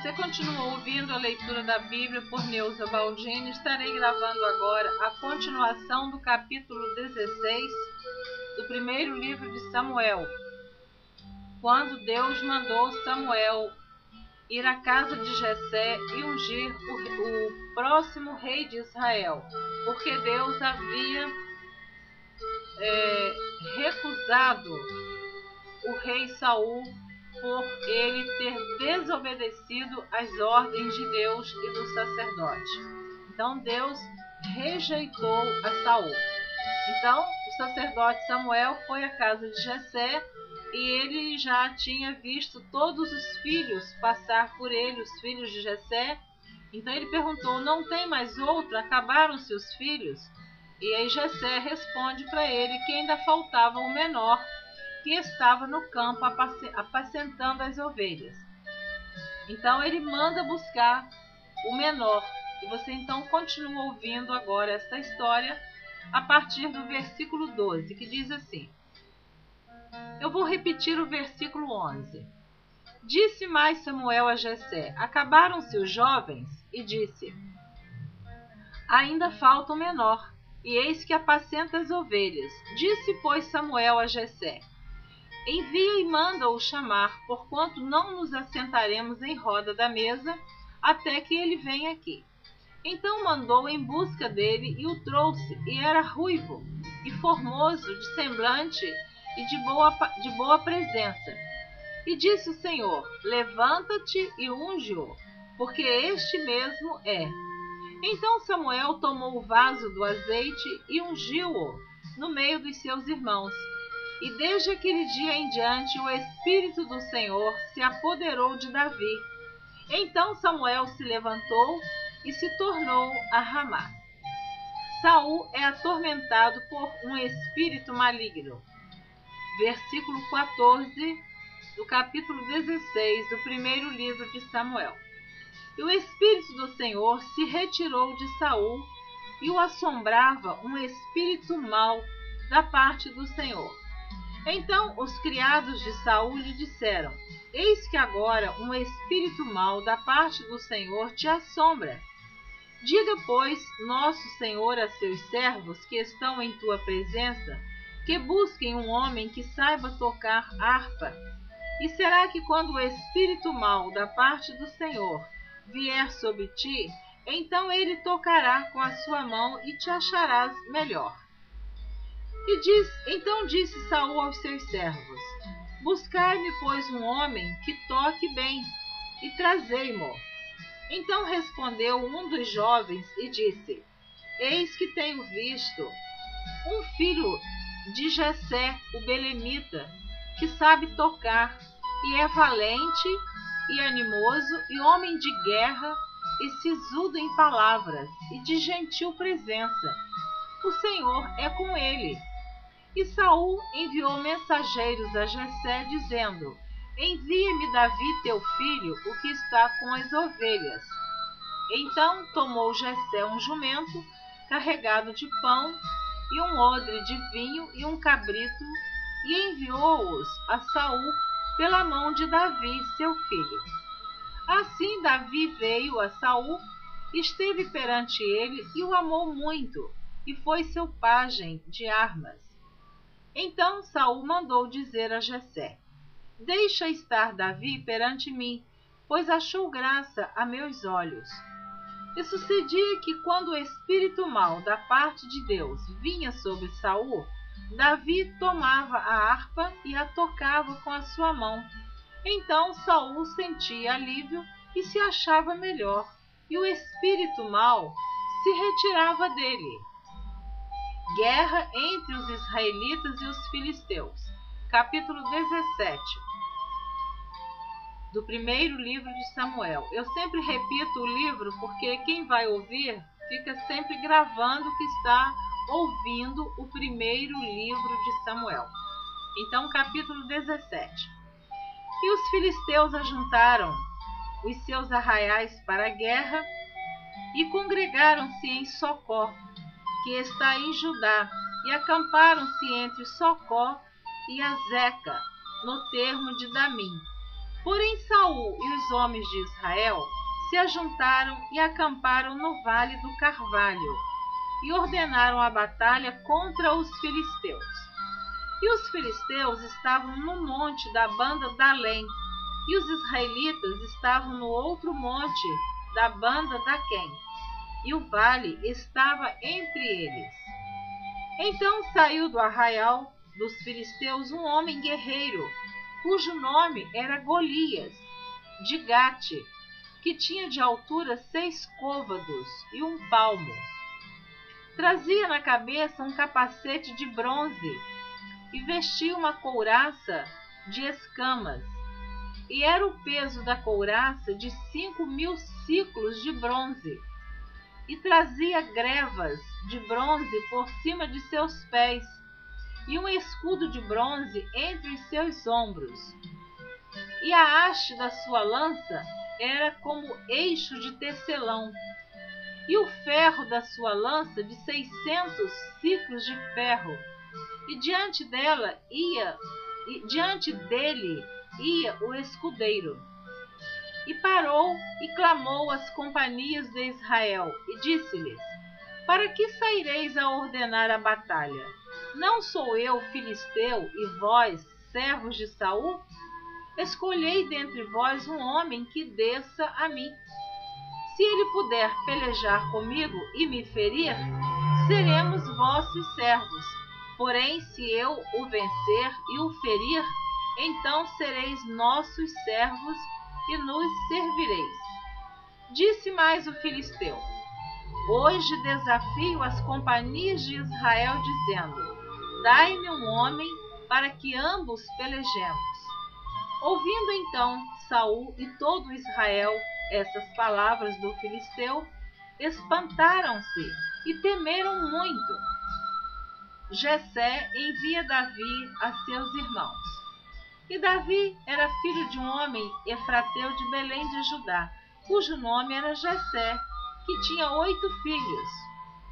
você continua ouvindo a leitura da Bíblia por Neuza Baldini. Estarei gravando agora a continuação do capítulo 16 do primeiro livro de Samuel, quando Deus mandou Samuel ir à casa de Jessé e ungir o próximo rei de Israel, porque Deus havia recusado o rei Saul por ele ter desobedecido às ordens de Deus e do sacerdote. Então Deus rejeitou a Saul. Então o sacerdote Samuel foi à casa de Jessé e ele já tinha visto todos os filhos passar por ele, os filhos de Jessé. Então ele perguntou: não tem mais outro? Acabaram-se os filhos? E aí Jessé responde para ele que ainda faltava o menor, que estava no campo apacentando as ovelhas. Então ele manda buscar o menor. E você então continua ouvindo agora esta história a partir do versículo 12, que diz assim. Eu vou repetir o versículo 11. Disse mais Samuel a Jessé: acabaram-se os jovens? E disse: ainda falta o menor, e eis que apacenta as ovelhas. Disse, pois, Samuel a Jessé: envia e manda-o chamar, porquanto não nos assentaremos em roda da mesa até que ele venha aqui. Então mandou em busca dele e o trouxe, e era ruivo e formoso de semblante e de boa presença. E disse o Senhor: levanta-te e unge-o, porque este mesmo é. Então Samuel tomou o vaso do azeite e ungiu-o no meio dos seus irmãos. E desde aquele dia em diante o Espírito do Senhor se apoderou de Davi. Então Samuel se levantou e se tornou a Ramá. Saul é atormentado por um espírito maligno. Versículo 14 do capítulo 16 do primeiro livro de Samuel. E o Espírito do Senhor se retirou de Saul e o assombrava um espírito mau da parte do Senhor. Então os criados de Saul lhe disseram: eis que agora um espírito mau da parte do Senhor te assombra. Diga, pois, nosso Senhor a seus servos que estão em tua presença, que busquem um homem que saiba tocar harpa. E será que quando o espírito mau da parte do Senhor vier sobre ti, então ele tocará com a sua mão e te acharás melhor. Então disse Saul aos seus servos: buscai-me, pois, um homem que toque bem, e trazei-mo. Então respondeu um dos jovens e disse: eis que tenho visto um filho de Jessé, o belemita, que sabe tocar, e é valente e animoso, e homem de guerra, e sisudo em palavras, e de gentil presença. O Senhor é com ele. E Saul enviou mensageiros a Jessé, dizendo: envia-me Davi teu filho, o que está com as ovelhas. Então tomou Jessé um jumento carregado de pão, e um odre de vinho, e um cabrito, e enviou-os a Saul pela mão de Davi, seu filho. Assim Davi veio a Saul, esteve perante ele, e o amou muito, e foi seu pajem de armas. Então Saul mandou dizer a Jessé: deixa estar Davi perante mim, pois achou graça a meus olhos. E sucedia que quando o espírito mau da parte de Deus vinha sobre Saul, Davi tomava a harpa e a tocava com a sua mão. Então Saul sentia alívio e se achava melhor, e o espírito mau se retirava dele. Guerra entre os israelitas e os filisteus. Capítulo 17 do primeiro livro de Samuel. Eu sempre repito o livro porque quem vai ouvir fica sempre gravando que está ouvindo o primeiro livro de Samuel. Então, capítulo 17. E os filisteus ajuntaram os seus arraiais para a guerra e congregaram-se em Socó, que está em Judá, e acamparam-se entre Socó e Azeca, no termo de Damim. Porém Saul e os homens de Israel se ajuntaram e acamparam no vale do Carvalho e ordenaram a batalha contra os filisteus. E os filisteus estavam no monte da banda Dalém, e os israelitas estavam no outro monte da banda Daquém, e o vale estava entre eles. Então saiu do arraial dos filisteus um homem guerreiro, cujo nome era Golias, de Gate, que tinha de altura 6 côvados e 1 palmo. Trazia na cabeça um capacete de bronze e vestia uma couraça de escamas, e era o peso da couraça de 5.000 siclos de bronze, e trazia grevas de bronze por cima de seus pés, e um escudo de bronze entre os seus ombros. E a haste da sua lança era como eixo de tecelão, e o ferro da sua lança de 600 ciclos de ferro, e diante dele ia o escudeiro. E parou e clamou às companhias de Israel, e disse-lhes: Para que saireis a ordenar a batalha? Não sou eu filisteu, e vós, servos de Saul? Escolhei dentre vós um homem que desça a mim. Se ele puder pelejar comigo e me ferir, seremos vossos servos. Porém, se eu o vencer e o ferir, então sereis nossos servos e nos servireis. Disse mais o filisteu: Hoje desafio as companhias de Israel, dizendo: Dai-me um homem para que ambos pelejemos. Ouvindo então Saul e todo Israel essas palavras do filisteu, espantaram-se e temeram muito. Jessé envia Davi a seus irmãos. E Davi era filho de um homem efrateu de Belém de Judá, cujo nome era Jessé, que tinha 8 filhos.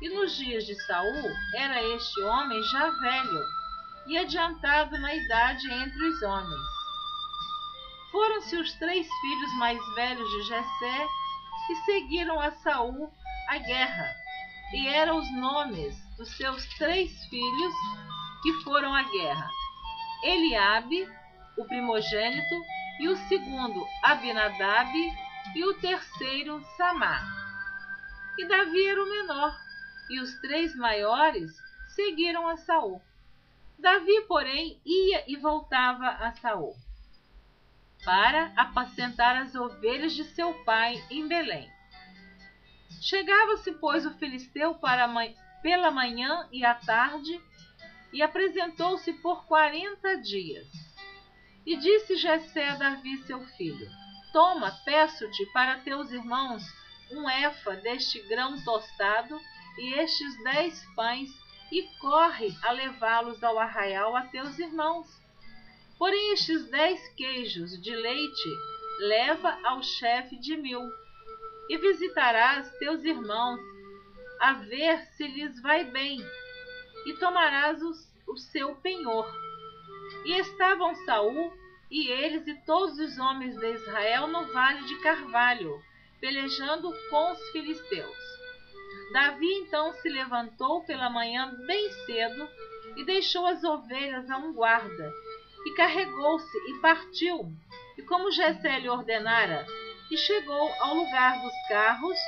E nos dias de Saul era este homem já velho e adiantado na idade entre os homens. Foram-se os 3 filhos mais velhos de Jessé e seguiram a Saul à guerra. E eram os nomes dos seus 3 filhos que foram à guerra: Eliabe, o primogênito, e o segundo Abinadab, e o terceiro Samá. E Davi era o menor, e os 3 maiores seguiram a Saul. Davi, porém, ia e voltava a Saul para apacentar as ovelhas de seu pai em Belém. Chegava-se, pois, o filisteu pela manhã e à tarde, e apresentou-se por 40 dias. E disse Jessé a Davi seu filho: Toma, peço-te, para teus irmãos um efa deste grão tostado e estes 10 pães, e corre a levá-los ao arraial a teus irmãos. Porém estes 10 queijos de leite leva ao chefe de 1000, e visitarás teus irmãos, a ver se lhes vai bem, e tomarás o seu penhor. E estavam Saul e eles e todos os homens de Israel no vale de Carvalho, pelejando com os filisteus. Davi então se levantou pela manhã bem cedo e deixou as ovelhas a um guarda, e carregou-se e partiu, e como Jessé lhe ordenara, e chegou ao lugar dos carros,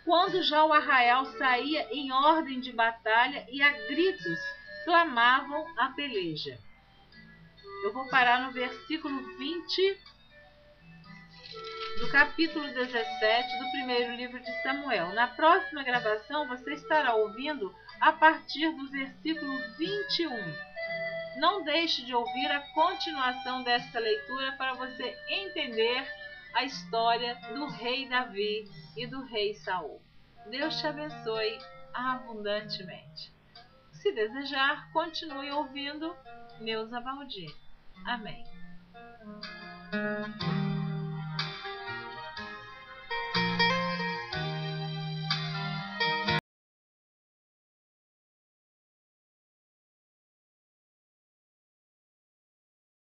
quando já o arraial saía em ordem de batalha e a gritos clamavam a peleja. Eu vou parar no versículo 20 do capítulo 17 do primeiro livro de Samuel. Na próxima gravação você estará ouvindo a partir do versículo 21. Não deixe de ouvir a continuação desta leitura para você entender a história do rei Davi e do rei Saul. Deus te abençoe abundantemente. Se desejar, continue ouvindo Neuza Baldini. Amém.